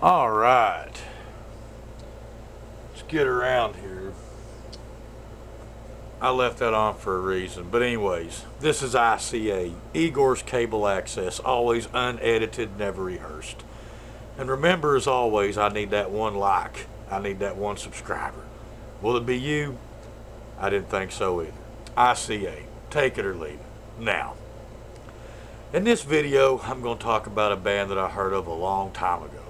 All right, let's get around here. I left that on for a reason. But, anyways, this is ICA, Igor's Cable Access, always unedited, never rehearsed. And remember, as always, I need that one like, I need that one subscriber. Will it be you? I didn't think so either. ICA, take it or leave it. Now, in this video, I'm going to talk about a band that I heard of a long time ago.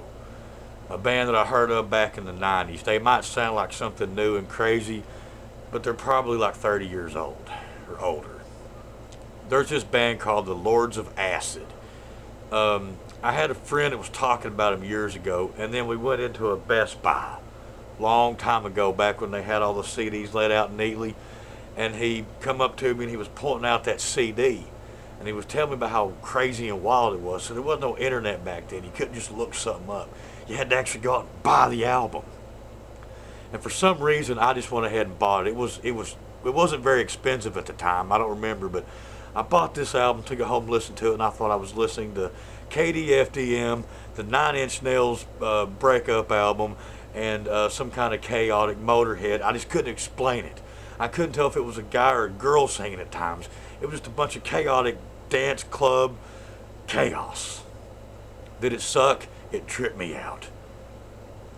A band that I heard of back in the 90s. They might sound like something new and crazy, but they're probably like 30 years old or older. There's this band called the Lords of Acid. I had a friend that was talking about them years ago, and then we went into a Best Buy long time ago, back when they had all the CDs laid out neatly, and he come up to me and he was pointing out that CD, and he was telling me about how crazy and wild it was. So there was no internet back then. You couldn't just look something up. You had to actually go out and buy the album. And for some reason, I just went ahead and bought it. It wasn't very expensive at the time. I don't remember, but I bought this album, took it home, listened to it, and I thought I was listening to KDFDM, the Nine Inch Nails breakup album, and some kind of chaotic Motorhead. I just couldn't explain it. I couldn't tell if it was a guy or a girl singing at times. It was just a bunch of chaotic dance club chaos. Did it suck? It tripped me out.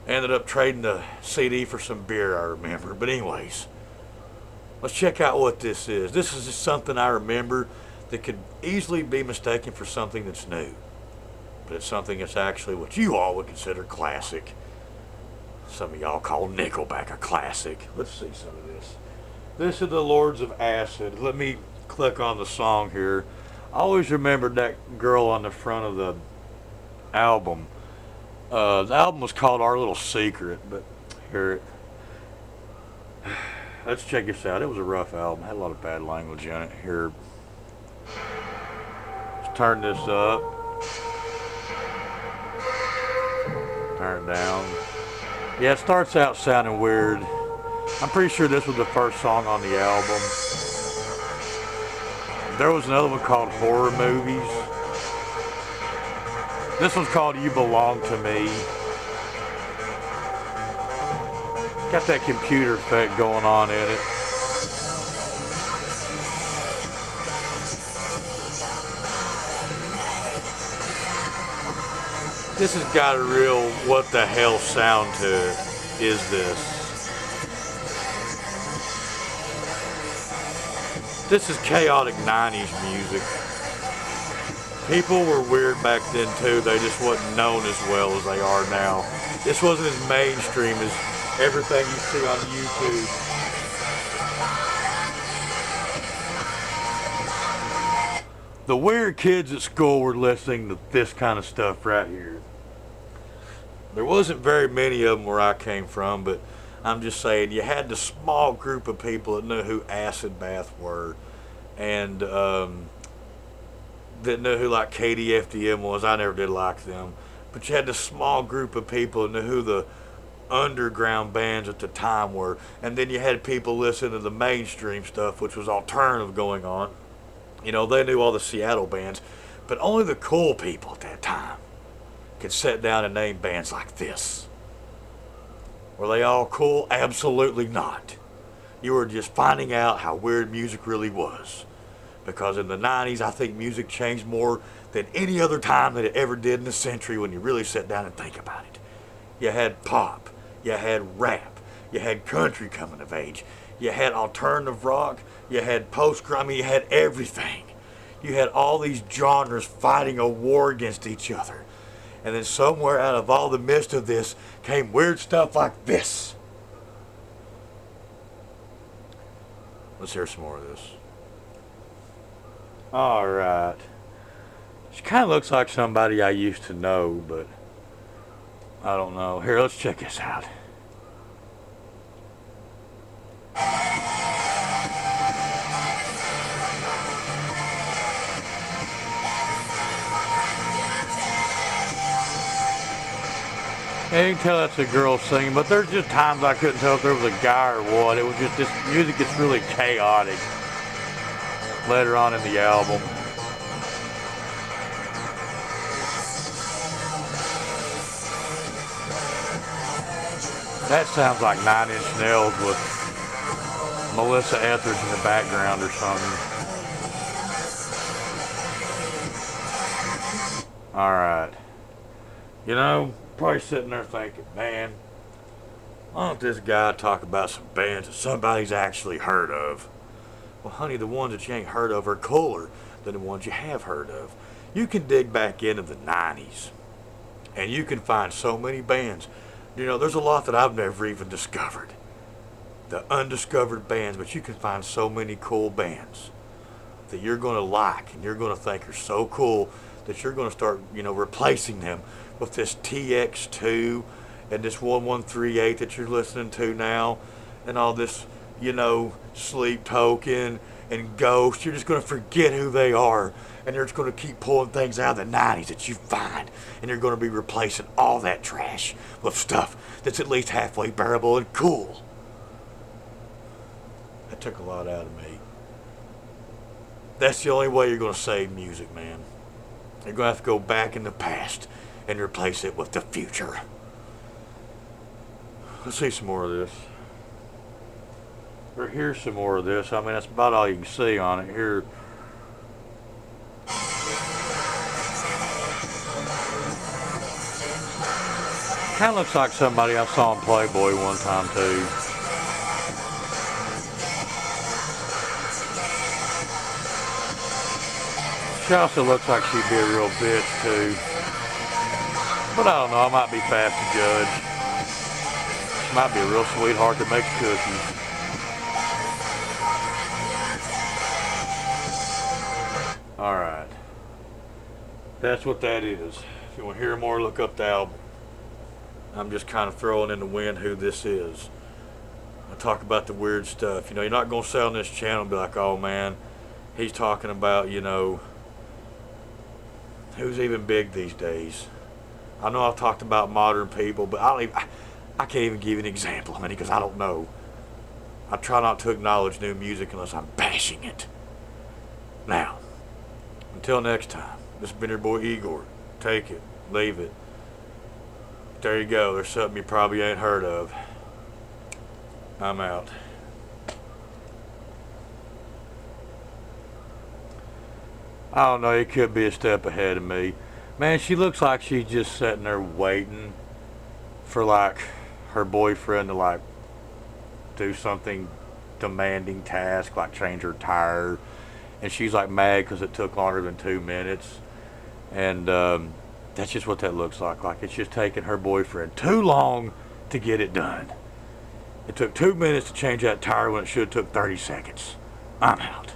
Ended up trading the CD for some beer, I remember. But anyways, let's check out what this is. This is just something I remember that could easily be mistaken for something that's new. But it's something that's actually what you all would consider classic. Some of y'all call Nickelback a classic. Let's see some of this. This is the Lords of Acid. Let me click on the song here. I always remembered that girl on the front of the album. The album was called Our Little Secret, but here, let's check this out. It was a rough album. Had a lot of bad language in it. Here, let's turn this up. Turn it down. Yeah, it starts out sounding weird. I'm pretty sure this was the first song on the album. There was another one called Horror Movies. This one's called You Belong to Me. Got that computer effect going on in it. This has got a real what the hell sound to it. Is this? This is chaotic 90s music. People were weird back then too. They just wasn't known as well as they are now. This wasn't as mainstream as everything you see on YouTube. The weird kids at school were listening to this kind of stuff right here. There wasn't very many of them where I came from, but I'm just saying you had the small group of people that knew who Acid Bath were, and that knew who like KDFDM was. I never did like them. But you had this small group of people that knew who the underground bands at the time were. And then you had people listening to the mainstream stuff, which was alternative going on. You know, they knew all the Seattle bands. But only the cool people at that time could sit down and name bands like this. Were they all cool? Absolutely not. You were just finding out how weird music really was. Because in the 90s, I think music changed more than any other time that it ever did in the century when you really sit down and think about it. You had pop, you had rap, you had country coming of age, you had alternative rock, you had post-grunge, you had everything. You had all these genres fighting a war against each other. And then somewhere out of all the midst of this came weird stuff like this. Let's hear some more of this. Alright. She kind of looks like somebody I used to know, but I don't know. Here, let's check this out. Yeah, you can tell that's a girl singing, but there's just times I couldn't tell if there was a guy or what. It was just this music gets really chaotic later on in the album. That sounds like Nine Inch Nails with Melissa Etheridge in the background or something. Alright. You know, probably sitting there thinking, man, why don't this guy talk about some bands that somebody's actually heard of? Well, honey, the ones that you ain't heard of are cooler than the ones you have heard of. You can dig back into the 90s, and you can find so many bands. You know, there's a lot that I've never even discovered. The undiscovered bands, but you can find so many cool bands that you're going to like and you're going to think are so cool that you're going to start, replacing them with this TX2 and this 1138 that you're listening to now and all this, Sleep Token and Ghost. You're just going to forget who they are, and you're just going to keep pulling things out of the 90s that you find, and you're going to be replacing all that trash with stuff that's at least halfway bearable and cool. That took a lot out of me. That's the only way you're going to save music, man. You're going to have to go back in the past and replace it with the future. Let's see some more of this. Or here's some more of this. I mean, that's about all you can see on it. Here. Kind of looks like somebody I saw in Playboy one time, too. She also looks like she'd be a real bitch, too. But I don't know. I might be fast to judge. She might be a real sweetheart that makes cookies. Alright. That's what that is. If you want to hear more, look up the album. I'm just kind of throwing in the wind who this is. I talk about the weird stuff. You're not going to sit on this channel and be like, oh man, he's talking about, who's even big these days. I know I've talked about modern people, but I can't even give you an example, because I don't know. I try not to acknowledge new music unless I'm bashing it. Now, until next time, this has been your boy Igor. Take it, leave it. There you go. There's something you probably ain't heard of. I'm out. I don't know. It could be a step ahead of me. Man, she looks like she's just sitting there waiting for, her boyfriend to, do something demanding task, like change her tire. And she's, mad because it took longer than 2 minutes. And that's just what that looks like. It's just taking her boyfriend too long to get it done. It took 2 minutes to change that tire when it should have took 30 seconds. I'm out.